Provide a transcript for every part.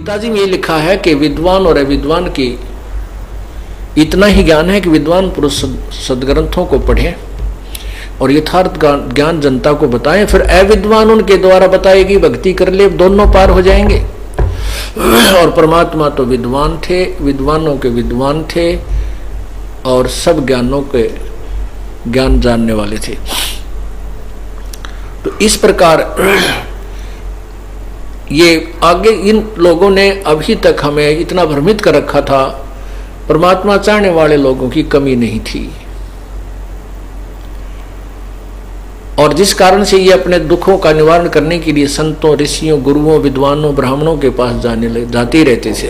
गीता जी में ये लिखा है कि विद्वान और अविद्वान की इतना ही ज्ञान है कि विद्वान पुरुष सदग्रंथों को पढ़ें और यथार्थ ज्ञान जनता को बताएं, फिर अविद्वान उनके द्वारा बताएगी भक्ति कर ले, दोनों पार हो जाएंगे। और परमात्मा तो विद्वान थे, विद्वानों के विद्वान थे और सब ज्ञानों के ज्ञान जानने वाले थे। तो इस प्रकार ये आगे इन लोगों ने अभी तक हमें इतना भ्रमित कर रखा था, परमात्मा चाहने वाले लोगों की कमी नहीं थी और जिस कारण से ये अपने दुखों का निवारण करने के लिए संतों, ऋषियों, गुरुओं, विद्वानों, ब्राह्मणों के पास जाते रहते थे।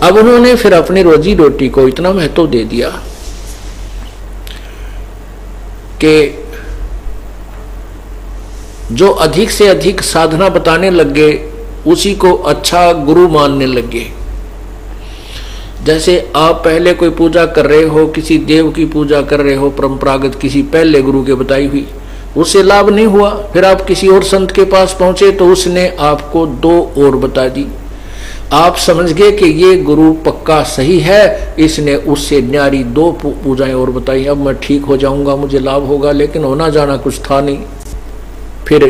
अब उन्होंने फिर अपनी रोजी रोटी को इतना महत्व दे दिया कि जो अधिक से अधिक साधना बताने लगे उसी को अच्छा गुरु मानने लगे। जैसे आप पहले कोई पूजा कर रहे हो, किसी देव की पूजा कर रहे हो परंपरागत, किसी पहले गुरु के बताई हुई, उससे लाभ नहीं हुआ, फिर आप किसी और संत के पास पहुंचे तो उसने आपको दो और बता दी। आप समझ गए कि ये गुरु पक्का सही है, इसने उससे न्यारी दो पूजाएं और बताई, अब मैं ठीक हो जाऊंगा, मुझे लाभ होगा, लेकिन होना जाना कुछ था नहीं। फिर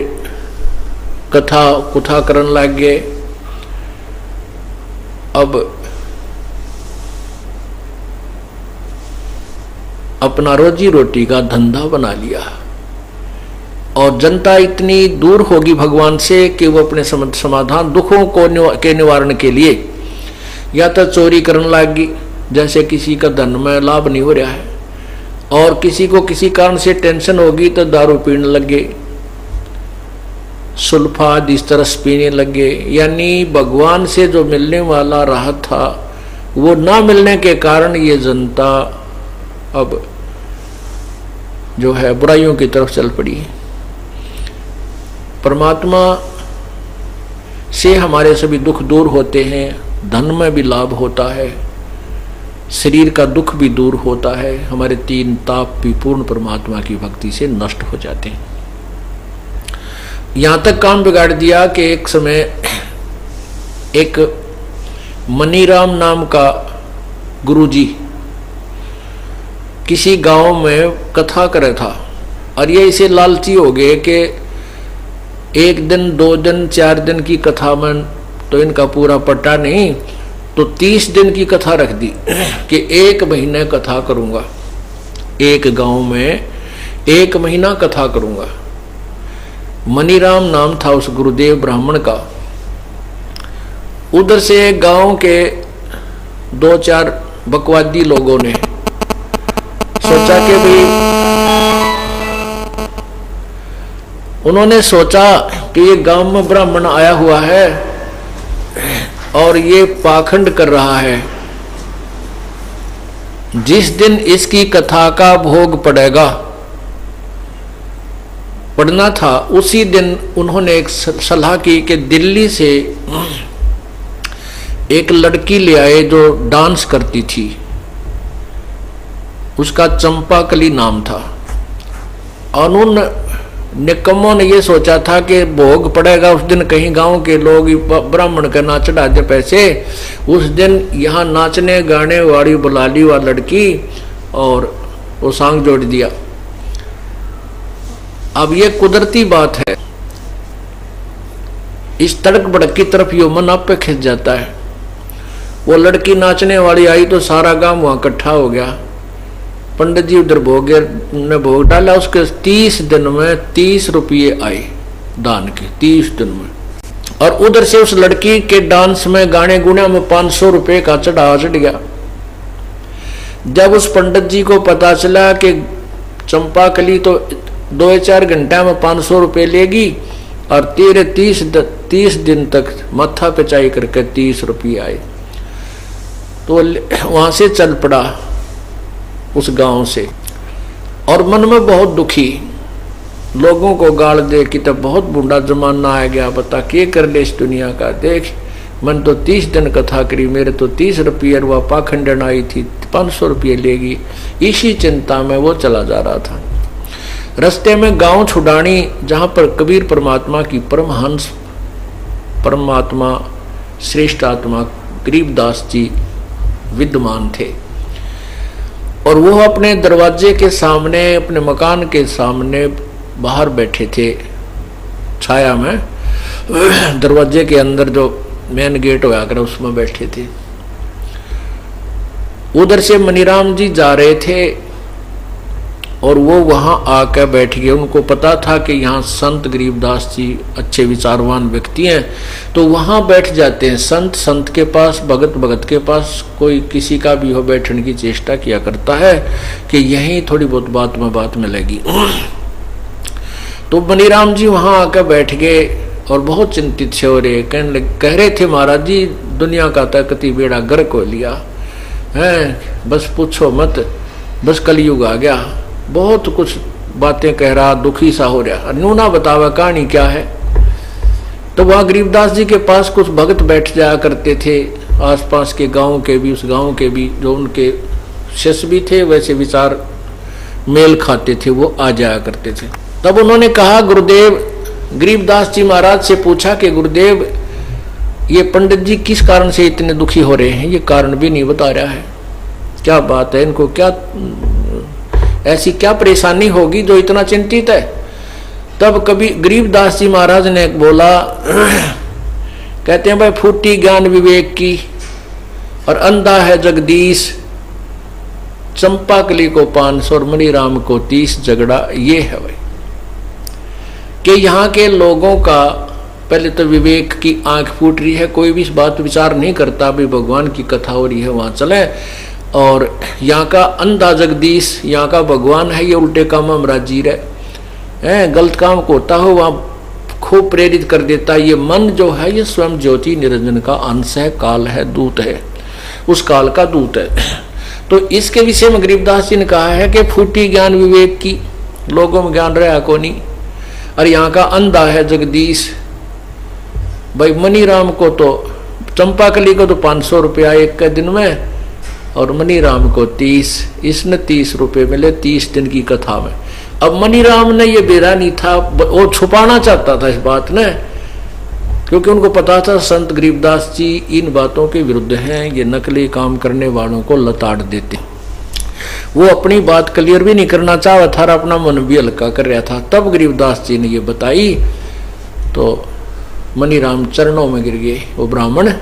कथा कुथा करने लग गए। अब अपना रोजी रोटी का धंधा बना लिया और जनता इतनी दूर होगी भगवान से कि वो अपने समाधान दुखों के निवारण के लिए या तो चोरी करने लगी, जैसे किसी का धन में लाभ नहीं हो रहा है और किसी को किसी कारण से टेंशन होगी तो दारू पीने लगे, सुल्फाद इस तरह पीने लगे। यानी भगवान से जो मिलने वाला राहत था वो ना मिलने के कारण ये जनता अब जो है बुराइयों की तरफ चल पड़ी। परमात्मा से हमारे सभी दुख दूर होते हैं, धन में भी लाभ होता है, शरीर का दुख भी दूर होता है, हमारे तीन ताप भी पूर्ण परमात्मा की भक्ति से नष्ट हो जाते हैं। यहां तक काम बिगाड़ दिया कि एक समय एक मनीराम नाम का गुरुजी किसी गांव में कथा करे था और ये इसे लालची हो गए कि एक दिन, 2 दिन, 4 दिन की कथा में तो इनका पूरा पट्टा नहीं, तो 30 दिन की कथा रख दी कि 1 महीने कथा करूंगा, एक गांव में 1 महीना कथा करूंगा। मनीराम नाम था उस गुरुदेव ब्राह्मण का। उधर से गांव के 2-4 बकवादी लोगों ने सोचा कि भाई, उन्होंने सोचा कि ये गांव में ब्राह्मण आया हुआ है और ये पाखंड कर रहा है, जिस दिन इसकी कथा का भोग पढ़ना था उसी दिन उन्होंने एक सलाह की कि दिल्ली से एक लड़की ले आए जो डांस करती थी, उसका चंपाकली नाम था। और उन निकम्मों ने ये सोचा था कि भोग पड़ेगा उस दिन, कहीं गांव के लोग ब्राह्मण का नाच चढ़ा दे पैसे, उस दिन यहाँ नाचने गाने वाली बुला ली वह लड़की और वो सांग जोड़ दिया। अब ये कुदरती बात है, इस तड़क भड़क की तरफ यो मन आप पे खिंच जाता है। वो लड़की नाचने वाली आई तो सारा गांव वहां इकट्ठा हो गया। पंडित जी उधर ने भोग डाला, उसके 30 दिन में 30 रुपये आए दान के, 30 दिन में। और उधर से उस लड़की के डांस में, गाने गुणे में 500 रुपये का चढ़ावा चढ़ गया। जब उस पंडित जी को पता चला कि चंपाकली तो 2-4 घंटा में 500 रुपये लेगी और तेरे 30 दिन तक माथा पिचाई करके 30 रुपये आए, तो वहां से चल पड़ा उस गांव से और मन में बहुत दुखी, लोगों को गाल दे कि तब बहुत बूढ़ा जमाना आ गया, बता क्या कर ले इस दुनिया का, देख मन तो 30 दिन कथा करी, मेरे तो 30 रुपये, वह पाखंडन आई थी 500 रुपये लेगी। इसी चिंता में वो चला जा रहा था। रस्ते में गांव छुड़ानी, जहां पर कबीर परमात्मा की परमहंस परमात्मा श्रेष्ठ आत्मा गरीबदास जी विद्यमान थे। और वो अपने दरवाजे के सामने, अपने मकान के सामने बाहर बैठे थे छाया में, दरवाजे के अंदर जो मेन गेट होया कर उसमें बैठे थे। उधर से मनीराम जी जा रहे थे और वो वहां आकर बैठ गए। उनको पता था कि यहाँ संत गरीबदास जी अच्छे विचारवान व्यक्ति हैं, तो वहां बैठ जाते हैं। संत के पास, भगत के पास कोई किसी का भी हो बैठने की चेष्टा किया करता है कि यहीं थोड़ी बहुत बात मिलेगी। तो मनीराम जी वहां आकर बैठ गए और बहुत चिंतित से हो रहे, कह रहे थे महाराज जी दुनिया का तकती बेड़ा गर्क हो लिया है, बस पूछो मत, बस कलयुग आ गया। बहुत कुछ बातें कह रहा, दुखी सा हो रहा। नूना बतावा कहानी क्या है। तो वहां गरीबदास जी के पास कुछ भगत बैठ जाया करते थे, आसपास के गांव के भी, उस गांव के भी, जो उनके शिष्य भी थे, वैसे विचार मेल खाते थे, वो आ जाया करते थे। तब उन्होंने कहा, गुरुदेव, गरीबदास जी महाराज से पूछा कि गुरुदेव ये पंडित जी किस कारण से इतने दुखी हो रहे हैं, ये कारण भी नहीं बता रहा है, क्या बात है, इनको क्या ऐसी क्या परेशानी होगी जो इतना चिंतित है। तब कभी गरीबदास जी महाराज ने बोला, कहते हैं भाई फूटी ज्ञान विवेक की और अंधा है जगदीश, चंपाकली को 500 और मनीराम को 30 झगड़ा ये है भाई कि यहाँ के लोगों का पहले तो विवेक की आंख फूट रही है, कोई भी इस बात विचार नहीं करता भी भगवान की कथा हो रही है वहां चले, और यहाँ का अंधा जगदीश, यहाँ का भगवान है ये उल्टे काम महाराज जी रहे, गलत काम को होता हो वहाँ खूब प्रेरित कर देता। ये मन जो है ये स्वयं ज्योति निरंजन का अंश है, काल है, दूत है, उस काल का दूत है। तो इसके विषय में गरीबदास जी ने कहा है कि फूटी ज्ञान विवेक की, लोगों में ज्ञान रहा को नहीं, और यहाँ का अंधा है जगदीश। भाई मनीराम को तो, चंपाकली को तो 500 रुपया एक के दिन में, और मनीराम को 30, इसने 30 रुपये मिले 30 दिन की कथा में। अब मनीराम ने ये बेरा नहीं था, वो छुपाना चाहता था इस बात ने, क्योंकि उनको पता था संत गरीबदास जी इन बातों के विरुद्ध हैं, ये नकली काम करने वालों को लताड़ देते। वो अपनी बात क्लियर भी नहीं करना चाहा था, अपना मन भी हल्का कर रहा था। तब गरीबदास जी ने ये बताई तो मनीराम चरणों में गिर गए वो ब्राह्मण,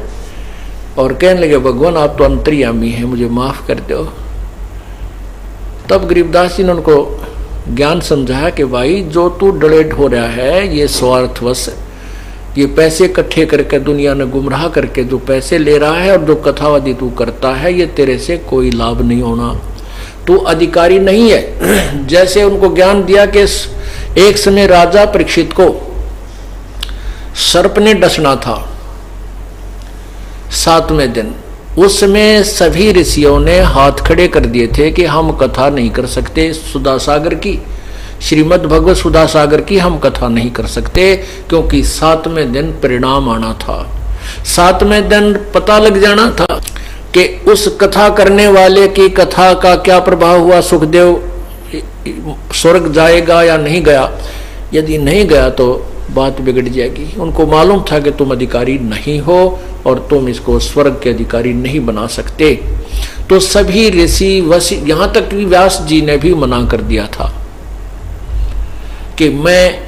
और कहने लगे भगवान आप तो अंतर्यामी हैं, मुझे माफ कर दो। तब गरीबदास जी ने उनको ज्ञान समझाया कि भाई जो तू डलेट हो रहा है ये स्वार्थवश, ये पैसे इकट्ठे करके दुनिया ने गुमराह करके जो पैसे ले रहा है और जो कथावादी तू करता है, ये तेरे से कोई लाभ नहीं होना, तू अधिकारी नहीं है। जैसे उनको ज्ञान दिया कि एक समय राजा परीक्षित को सर्प ने डसना था 7वें दिन, उस समय सभी ऋषियों ने हाथ खड़े कर दिए थे कि हम कथा नहीं कर सकते सुधा सागर की, श्रीमद् भगवत सुधा सागर की हम कथा नहीं कर सकते, क्योंकि 7वें दिन परिणाम आना था, 7वें दिन पता लग जाना था कि उस कथा करने वाले की कथा का क्या प्रभाव हुआ, सुखदेव स्वर्ग जाएगा या नहीं गया। यदि नहीं गया तो बात बिगड़ जाएगी। उनको मालूम था कि तुम अधिकारी नहीं हो और तुम इसको स्वर्ग के अधिकारी नहीं बना सकते। तो सभी ऋषि वसी, यहां तक कि व्यास जी ने भी मना कर दिया था कि मैं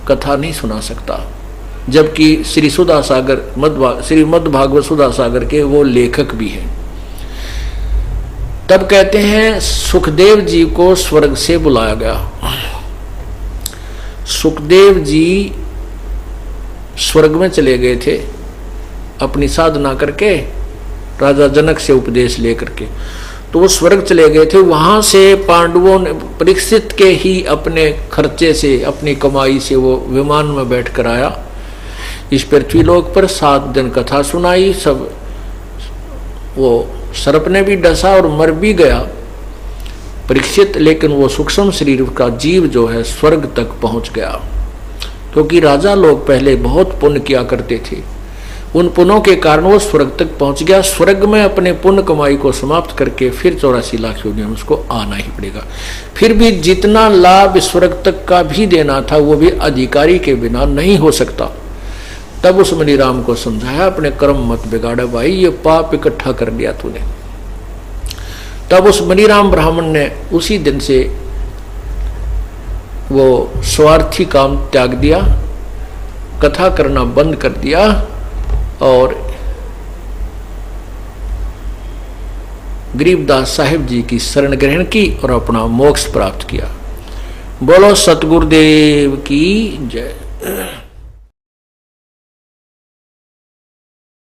कथा नहीं सुना सकता, जबकि श्री सुधा सागर श्रीमद् भागवत सुधा सागर के वो लेखक भी हैं। तब कहते हैं सुखदेव जी को स्वर्ग से बुलाया गया। सुखदेव जी स्वर्ग में चले गए थे अपनी साधना करके, राजा जनक से उपदेश लेकर के, तो वो स्वर्ग चले गए थे। वहां से पांडवों ने परीक्षित के ही अपने खर्चे से, अपनी कमाई से वो विमान में बैठ कर आया इस पृथ्वीलोक पर, 7 दिन कथा सुनाई। सब वो सर्प ने भी डसा और मर भी गया परीक्षित, लेकिन वो सूक्ष्म शरीर का जीव जो है स्वर्ग तक पहुंच गया, क्योंकि राजा लोग पहले बहुत पुण्य किया करते थे। उन पुण्यों के कारण वो स्वर्ग तक पहुंच गया। स्वर्ग में अपने पुण्य कमाई को समाप्त करके फिर 84 लाख योनियों में उसको आना ही पड़ेगा। फिर भी जितना लाभ स्वर्ग तक का भी देना था वो भी अधिकारी के बिना नहीं हो सकता। तब उस मनीराम को समझाया, अपने कर्म मत बिगाड़े भाई, ये पाप इकट्ठा कर लिया तूने। तब उस मनीराम ब्राह्मण ने उसी दिन से वो स्वार्थी काम त्याग दिया, कथा करना बंद कर दिया और गरीबदास साहिब जी की शरण ग्रहण की और अपना मोक्ष प्राप्त किया। बोलो सतगुरुदेव की जय।